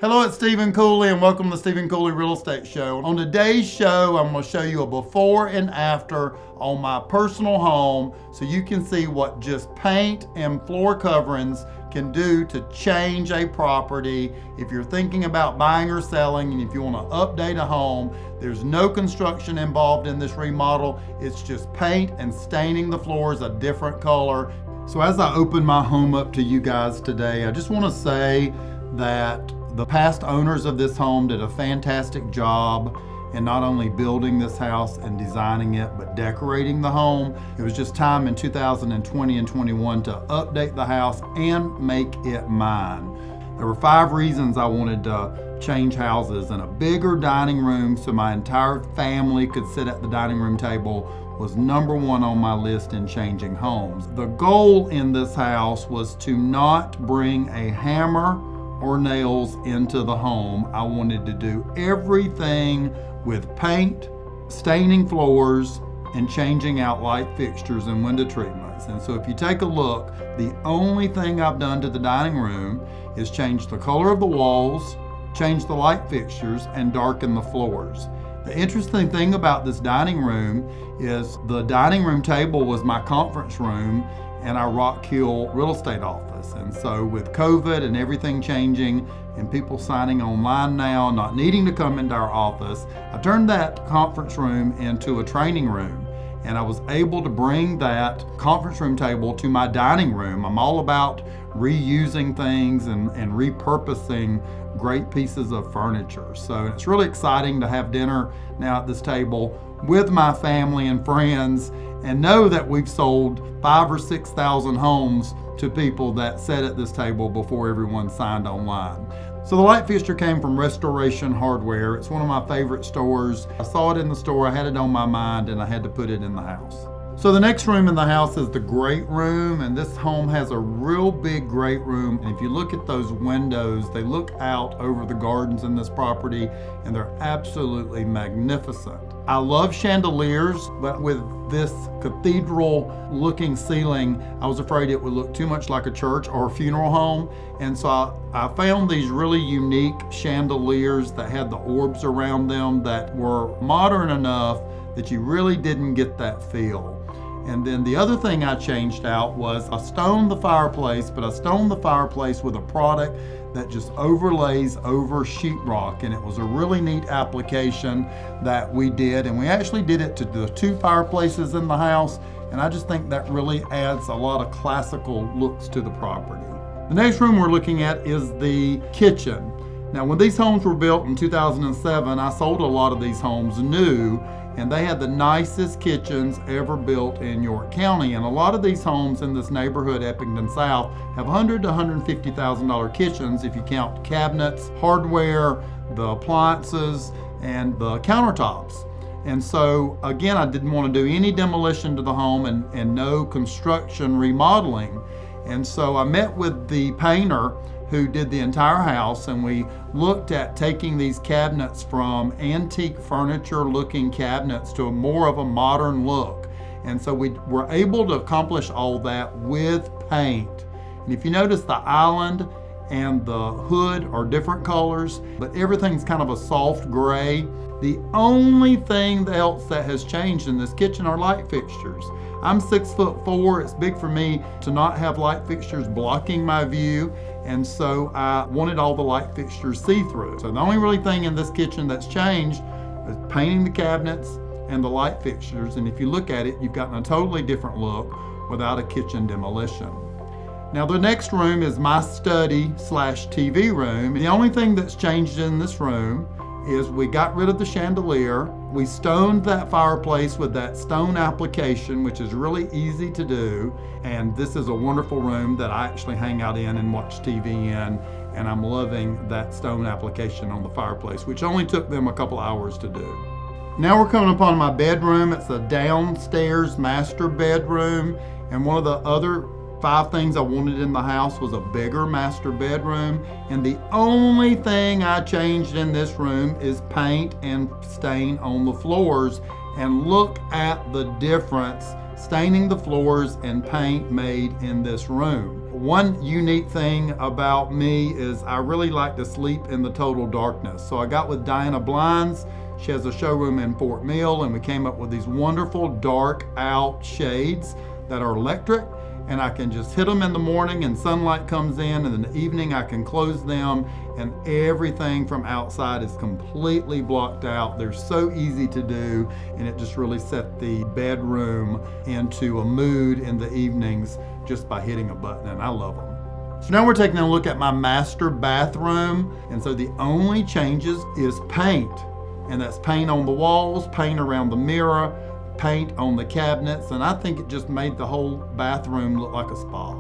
Hello, it's Stephen Cooley and welcome to the Stephen Cooley Real Estate Show. On today's show, I'm going to show you a before and after on my personal home so you can see what just paint and floor coverings can do to change a property. If you're thinking about buying or selling and if you want to update a home, there's no construction involved in this remodel. It's just paint and staining the floors a different color. So as I open my home up to you guys today, I just want to say that the past owners of this home did a fantastic job in not only building this house and designing it, but decorating the home. It was just time in 2020 and 21 to update the house and make it mine. There were 5 reasons I wanted to change houses, and a bigger dining room so my entire family could sit at the dining room table was number 1 on my list in changing homes. The goal in this house was to not bring a hammer or nails into the home. I wanted to do everything with paint, staining floors, and changing out light fixtures and window treatments. And so if you take a look, the only thing I've done to the dining room is change the color of the walls, change the light fixtures, and darken the floors. The interesting thing about this dining room is the dining room table was my conference room and our Rock Hill real estate office. And so with COVID and everything changing and people signing online now, not needing to come into our office, I turned that conference room into a training room. And I was able to bring that conference room table to my dining room. I'm all about reusing things and repurposing great pieces of furniture. So it's really exciting to have dinner now at this table with my family and friends and know that we've sold 5,000 or 6,000 homes to people that sat at this table before everyone signed online. So the light fixture came from Restoration Hardware. It's one of my favorite stores. I saw it in the store, I had it on my mind, and I had to put it in the house. So the next room in the house is the great room, and this home has a real big great room. And if you look at those windows, they look out over the gardens in this property, and they're absolutely magnificent. I love chandeliers, but with this cathedral looking ceiling, I was afraid it would look too much like a church or a funeral home. And so I found these really unique chandeliers that had the orbs around them that were modern enough that you really didn't get that feel. And then the other thing I changed out was I stoned the fireplace, but I stoned the fireplace with a product that just overlays over sheetrock. And it was a really neat application that we did. And we actually did it to the 2 fireplaces in the house. And I just think that really adds a lot of classical looks to the property. The next room we're looking at is the kitchen. Now, when these homes were built in 2007, I sold a lot of these homes new, and they had the nicest kitchens ever built in York County. And a lot of these homes in this neighborhood, Eppington South, have $100,000 to $150,000 kitchens if you count cabinets, hardware, the appliances, and the countertops. And so, again, I didn't want to do any demolition to the home and no construction remodeling. And so I met with the painter who did the entire house, and we looked at taking these cabinets from antique furniture looking cabinets to more of a modern look. And so we were able to accomplish all that with paint. And if you notice, the island and the hood are different colors, but everything's kind of a soft gray. The only thing else that has changed in this kitchen are light fixtures. I'm 6'4". It's big for me to not have light fixtures blocking my view. And so I wanted all the light fixtures see-through. So the only really thing in this kitchen that's changed is painting the cabinets and the light fixtures. And if you look at it, you've gotten a totally different look without a kitchen demolition. Now the next room is my study/TV room. The only thing that's changed in this room is we got rid of the chandelier. We stoned that fireplace with that stone application, which is really easy to do. And this is a wonderful room that I actually hang out in and watch TV in. And I'm loving that stone application on the fireplace, which only took them a couple hours to do. Now we're coming upon my bedroom. It's a downstairs master bedroom. And one of the other 5 things I wanted in the house was a bigger master bedroom. And the only thing I changed in this room is paint and stain on the floors. And look at the difference staining the floors and paint made in this room. one unique thing about me is I really like to sleep in the total darkness. So I got with Diana Blinds. She has a showroom in Fort Mill, and we came up with these wonderful dark out shades that are electric, and I can just hit them in the morning and sunlight comes in, and in the evening I can close them, and everything from outside is completely blocked out. They're so easy to do, and it just really set the bedroom into a mood in the evenings just by hitting a button, and I love them. So now we're taking a look at my master bathroom, and so the only changes is paint, and that's paint on the walls, paint around the mirror, paint on the cabinets, and I think it just made the whole bathroom look like a spa.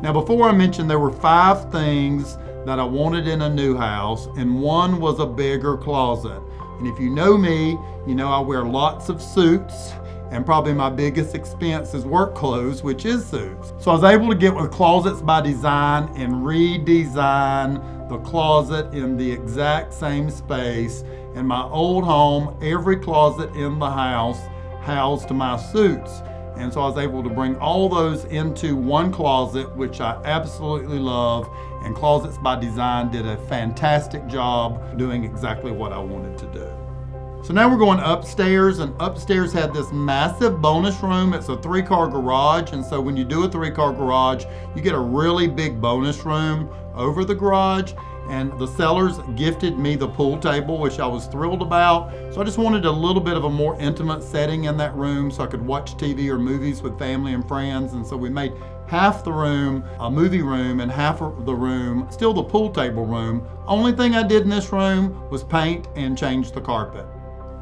Now, before I mentioned, there were 5 things that I wanted in a new house, and one was a bigger closet. And if you know me, you know I wear lots of suits, and probably my biggest expense is work clothes, which is suits. So I was able to get with Closets by Design and redesign the closet in the exact same space. In my old home, every closet in the house housed my suits. And so I was able to bring all those into one closet, which I absolutely love. And Closets by Design did a fantastic job doing exactly what I wanted to do. So now we're going upstairs, and upstairs had this massive bonus room. It's a 3-car garage, and so when you do a 3-car garage, you get a really big bonus room over the garage. And the sellers gifted me the pool table, which I was thrilled about. So I just wanted a little bit of a more intimate setting in that room so I could watch TV or movies with family and friends. And so we made half the room a movie room and half of the room still the pool table room. Only thing I did in this room was paint and change the carpet.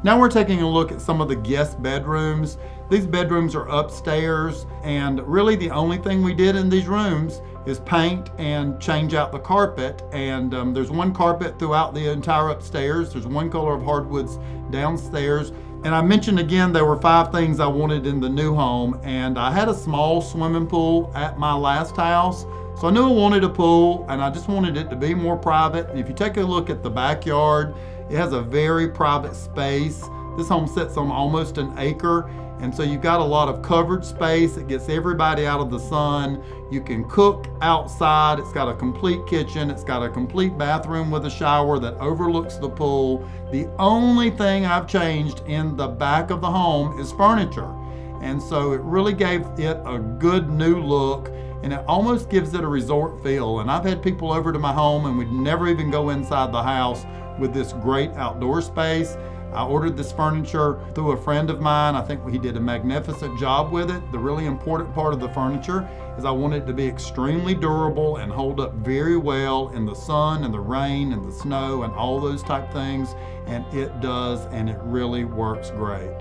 Now we're taking a look at some of the guest bedrooms. These bedrooms are upstairs, and really the only thing we did in these rooms is paint and change out the carpet. And there's one carpet throughout the entire upstairs. There's one color of hardwoods downstairs. And I mentioned again, there were 5 things I wanted in the new home, and I had a small swimming pool at my last house. So I knew I wanted a pool, and I just wanted it to be more private. And if you take a look at the backyard, it has a very private space. This home sits on almost an acre, and so you've got a lot of covered space. It gets everybody out of the sun. You can cook outside. It's got a complete kitchen. It's got a complete bathroom with a shower that overlooks the pool. The only thing I've changed in the back of the home is furniture. And so it really gave it a good new look, and it almost gives it a resort feel. And I've had people over to my home and we'd never even go inside the house with this great outdoor space. I ordered this furniture through a friend of mine. I think he did a magnificent job with it. The really important part of the furniture is I want it to be extremely durable and hold up very well in the sun and the rain and the snow and all those type things. And it does, and it really works great.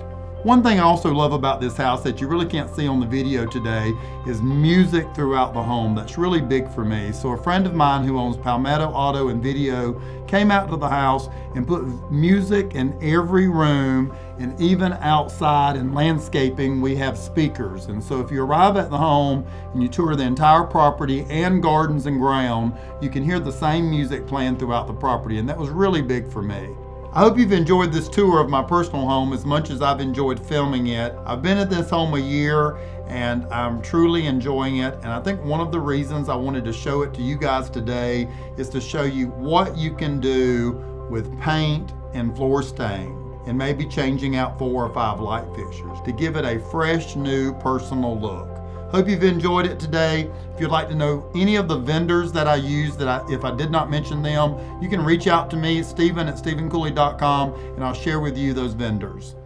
One thing I also love about this house that you really can't see on the video today is music throughout the home. That's really big for me. So a friend of mine who owns Palmetto Auto and Video came out to the house and put music in every room, and even outside in landscaping we have speakers. And so if you arrive at the home and you tour the entire property and gardens and ground, you can hear the same music playing throughout the property, and that was really big for me. I hope you've enjoyed this tour of my personal home as much as I've enjoyed filming it. I've been at this home a year, and I'm truly enjoying it. And I think one of the reasons I wanted to show it to you guys today is to show you what you can do with paint and floor stain, and maybe changing out 4 or 5 light fixtures to give it a fresh, new, personal look. Hope you've enjoyed it today. If you'd like to know any of the vendors that I use, if I did not mention them, you can reach out to me, Stephen at StephenCooley.com, and I'll share with you those vendors.